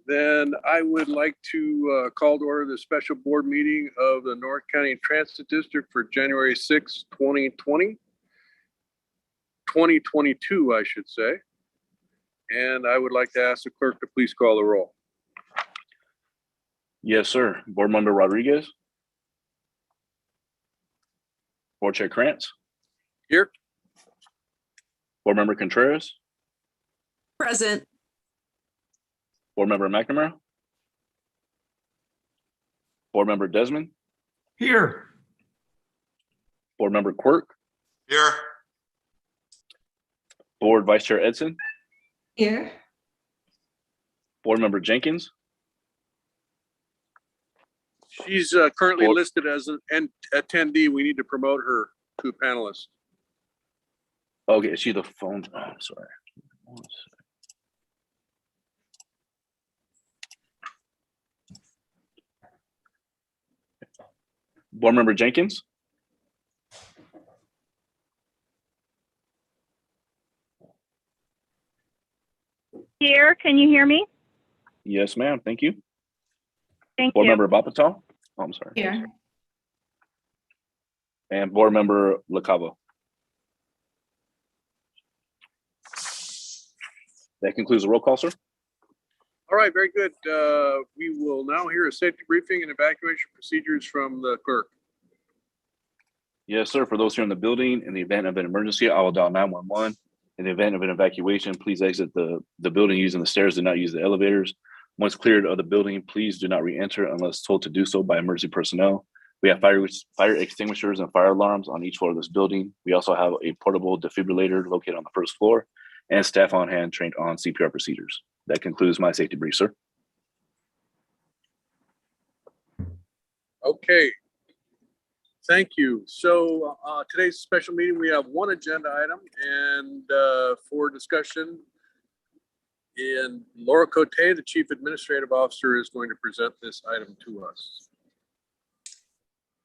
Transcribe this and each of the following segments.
then I would like to call to order the special board meeting of the North County Transit District for January 6, 2022, I should say. And I would like to ask the clerk to please call the roll. Yes, sir. Board Member Rodriguez. Board Chair Krantz. Here. Board Member Contreras. Present. Board Member McNamara. Board Member Desmond. Here. Board Member Quirk. Here. Board Vice Chair Edson. Here. Board Member Jenkins. She's currently listed as an attendee. We need to promote her to panelist. Okay, is she the phone? Oh, I'm sorry. Board Member Jenkins. Here, can you hear me? Yes, ma'am. Thank you. Thank Board you. Member Bapatal. Oh, I'm sorry. Here. And Board Member LaCava. That concludes the roll call, sir. All right, very good. We will now hear a safety briefing and evacuation procedures from the clerk. Yes, sir. For those here in the building, in the event of an emergency, I will dial 911. In the event of an evacuation, please exit the building using the stairs. Do not use the elevators. Once cleared of the building, please do not re-enter unless told to do so by emergency personnel. We have fire extinguishers and fire alarms on each floor of this building. We also have a portable defibrillator located on the first floor and staff on hand trained on CPR procedures. That concludes my safety brief, sir. Okay. Thank you. So today's special meeting, we have one agenda item and for discussion. And Laura Cote, the Chief Administrative Officer, is going to present this item to us.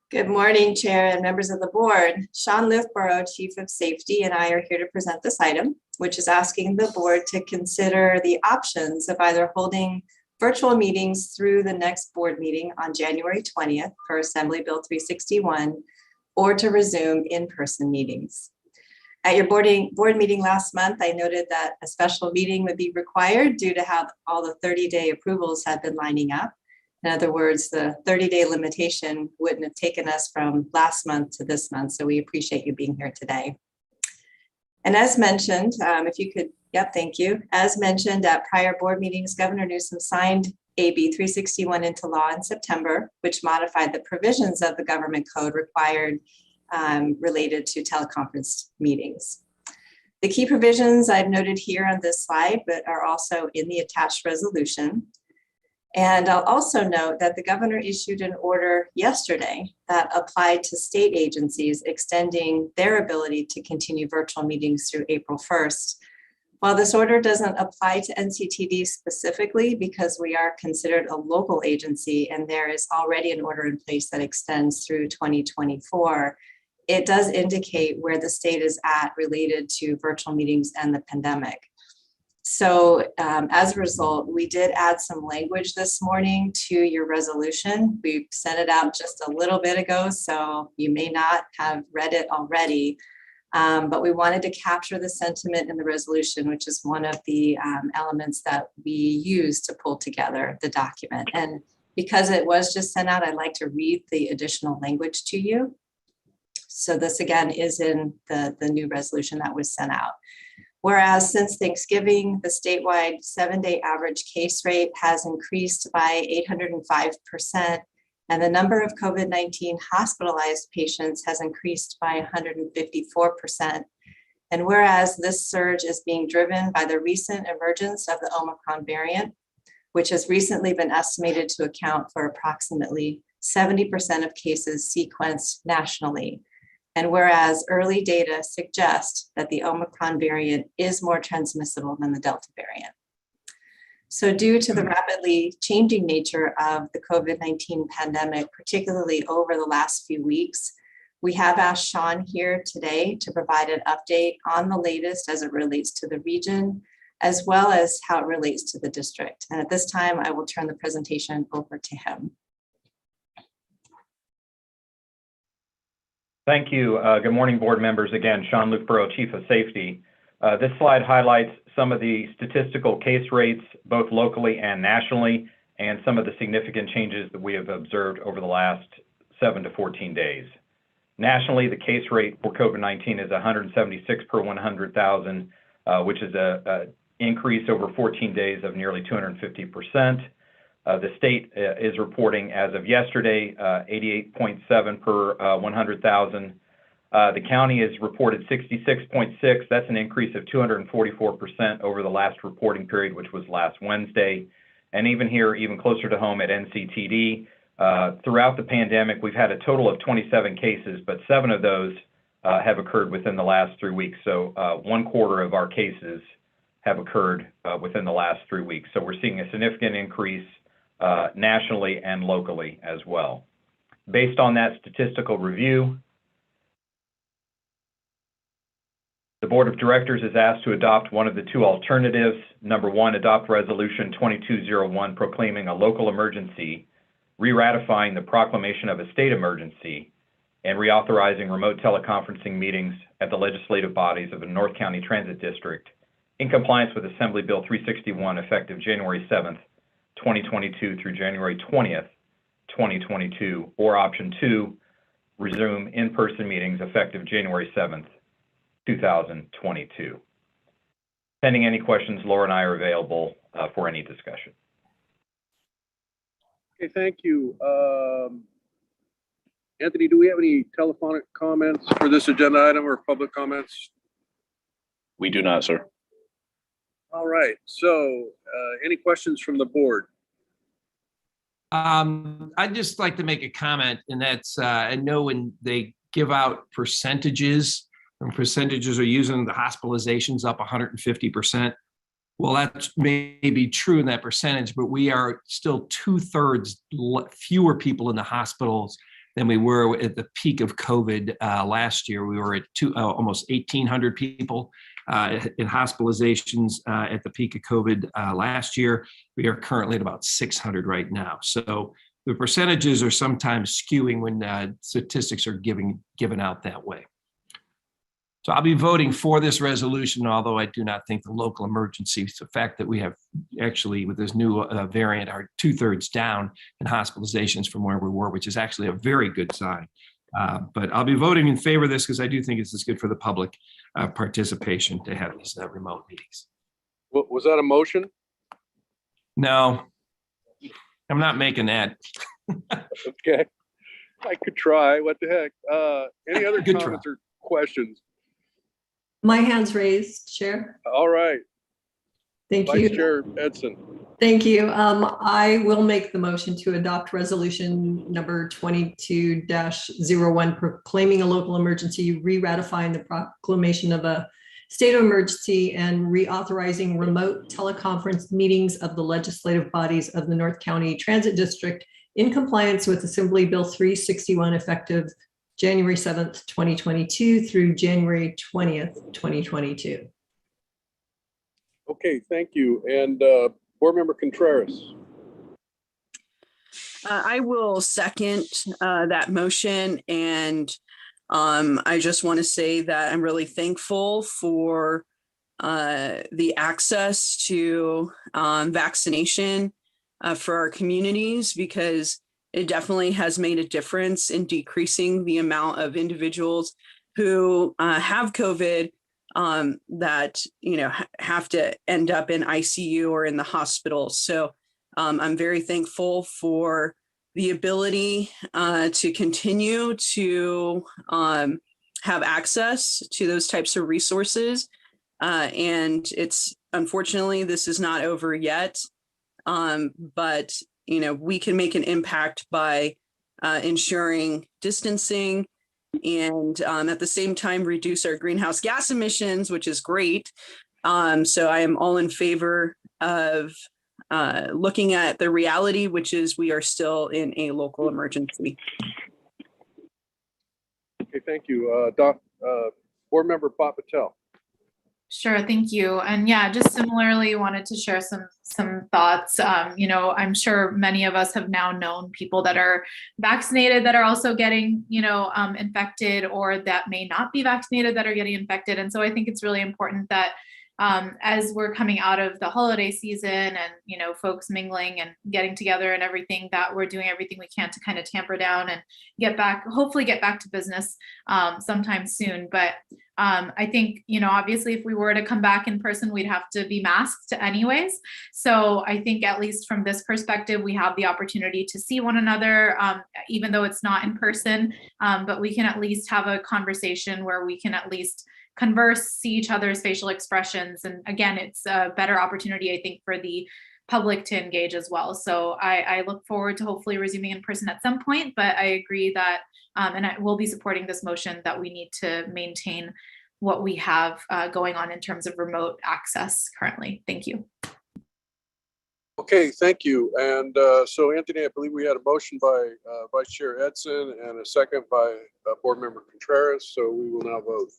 Good morning, Chair and members of the board. Sean Lithborough, Chief of Safety, and I are here to present this item, which is asking the board to consider the options of either holding virtual meetings through the next board meeting on January 20th for Assembly Bill 361, or to resume in-person meetings. At your board meeting last month, I noted that a special meeting would be required due to how all the 30-day approvals have been lining up. In other words, the 30-day limitation wouldn't have taken us from last month to this month, so we appreciate you being here today. And as mentioned, if you could, thank you. As mentioned at prior board meetings, Governor Newsom signed AB 361 into law in September, which modified the provisions of the government code required related to teleconference meetings. The key provisions I've noted here on this slide, but are also in the attached resolution. And I'll also note that the governor issued an order yesterday that applied to state agencies extending their ability to continue virtual meetings through April 1st. While this order doesn't apply to NCTD specifically because we are considered a local agency and there is already an order in place that extends through 2024, it does indicate where the state is at related to virtual meetings and the pandemic. So as a result, we did add some language this morning to your resolution. We sent it out just a little bit ago, so you may not have read it already, but we wanted to capture the sentiment in the resolution, which is one of the elements that we use to pull together the document. And because it was just sent out, I'd like to read the additional language to you. So this again is in the new resolution that was sent out. Whereas since Thanksgiving, the statewide 7-day average case rate has increased by 805%, and the number of COVID-19 hospitalized patients has increased by 154%. And whereas this surge is being driven by the recent emergence of the Omicron variant, which has recently been estimated to account for approximately 70% of cases sequenced nationally. And whereas early data suggest that the Omicron variant is more transmissible than the Delta variant. So due to the rapidly changing nature of the COVID-19 pandemic, particularly over the last few weeks, we have asked Sean here today to provide an update on the latest as it relates to the region, as well as how it relates to the district. And at this time, I will turn the presentation over to him. Thank you. Good morning, board members. Again, Sean Luceborough, Chief of Safety. This slide highlights some of the statistical case rates, both locally and nationally, and some of the significant changes that we have observed over the last 7 to 14 days. Nationally, the case rate for COVID-19 is 176 per 100,000, which is an increase over 14 days of nearly 250%. The state is reporting as of yesterday 88.7 per 100,000. The county has reported 66.6. That's an increase of 244% over the last reporting period, which was last Wednesday. And even here, even closer to home at NCTD, throughout the pandemic, we've had a total of 27 cases, but 7 of those have occurred within the last 3 weeks. So 1/4 of our cases have occurred within the last 3 weeks. So we're seeing a significant increase nationally and locally as well. Based on that statistical review, the Board of Directors is asked to adopt one of the 2 alternatives. Number 1, adopt Resolution 2201 proclaiming a local emergency, re-ratifying the proclamation of a state emergency, and reauthorizing remote teleconferencing meetings at the legislative bodies of the North County Transit District in compliance with Assembly Bill 361 effective January 7th, 2022 through January 20th, 2022, or option 2, resume in-person meetings effective January 7th, 2022. Pending any questions, Laura and I are available for any discussion. Okay, thank you. Anthony, do we have any telephonic comments for this agenda item or public comments? We do not, sir. All right, so any questions from the board? I'd just like to make a comment, and that's I know when they give out percentages, and percentages are using the hospitalizations up 150%. Well, that may be true in that percentage, but we are still 2/3 fewer people in the hospitals than we were at the peak of COVID last year. We were at almost 1,800 people in hospitalizations at the peak of COVID last year. We are currently at about 600 right now. So the percentages are sometimes skewing when statistics are given out that way. So I'll be voting for this resolution, although I do not think the local emergency, the fact that we have actually with this new variant are 2/3 down in hospitalizations from where we were, which is actually a very good sign. But I'll be voting in favor of this because I do think it's good for the public participation to have these remote meetings. Was that a motion? No, I'm not making that. Okay, I could try. What the heck? Any other Good comments or questions? My hand's raised, Chair. All right, Thank Vice you. Chair Edson. Thank you. I will make the motion to adopt resolution number 22-01 proclaiming a local emergency, re-ratifying the proclamation of a state of emergency, and reauthorizing remote teleconference meetings of the legislative bodies of the North County Transit District in compliance with Assembly Bill 361 effective January 7th, 2022 through January 20th, 2022. Okay, thank you. And Board Member Contreras. I will second that motion, and I just want to say that I'm really thankful for the access to vaccination for our communities, because it definitely has made a difference in decreasing the amount of individuals who have COVID that have to end up in ICU or in the hospital. So I'm very thankful for the ability to continue to have access to those types of resources. And it's unfortunately, this is not over yet, but we can make an impact by ensuring distancing and at the same time reduce our greenhouse gas emissions, which is great. So I am all in favor of looking at the reality, which is we are still in a local emergency. Okay, thank you. Board Member Bob Patel. Sure, thank you. And yeah, just similarly wanted to share some thoughts. I'm sure many of us have now known people that are vaccinated that are also getting, infected, or that may not be vaccinated that are getting infected. And so I think it's really important that as we're coming out of the holiday season and, folks mingling and getting together and everything, that we're doing everything we can to kind of tamper down and hopefully get back to business sometime soon. But I think, obviously if we were to come back in person, we'd have to be masked anyways. So I think at least from this perspective, we have the opportunity to see one another, even though it's not in person, but we can at least have a conversation where we can at least converse, see each other's facial expressions. And again, it's a better opportunity, I think, for the public to engage as well. So I look forward to hopefully resuming in person at some point, but I agree that, and I will be supporting this motion, that we need to maintain what we have going on in terms of remote access currently. Thank you. Okay, thank you. And so Anthony, I believe we had a motion by Vice Chair Edson and a second by Board Member Contreras. So we will now vote.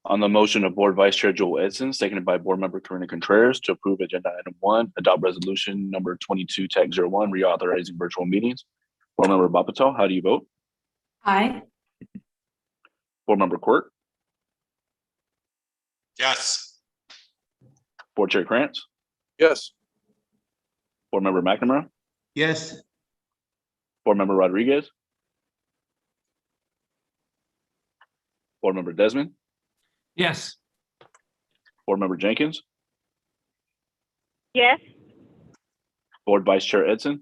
On the motion of Board Vice Chair Joel Edson, seconded by Board Member Karina Contreras, to approve agenda item 1, adopt resolution number 22-01, reauthorizing virtual meetings. Board Member Bapato, how do you vote? Aye. Board Member Quirk, Yes. Board Chair Krantz, Yes. Board Member McNamara, Yes. Board Member Rodriguez, Board Member Desmond, Yes. Board Member Jenkins, Yes. Board Vice Chair Edson,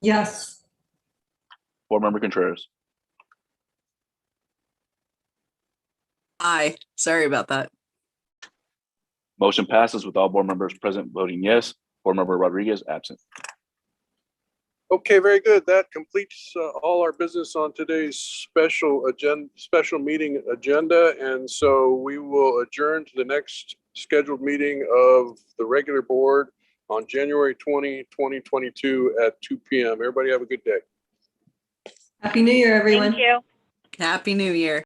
Yes. Board Member Contreras. Aye. Sorry about that. Motion passes with all board members present voting yes. Board Member Rodriguez absent. Okay, very good. That completes all our business on today's special meeting agenda. And so we will adjourn to the next scheduled meeting of the regular board on January 20, 2022 at 2 p.m. Everybody have a good day. Happy New Year, everyone. Thank you. Happy New Year.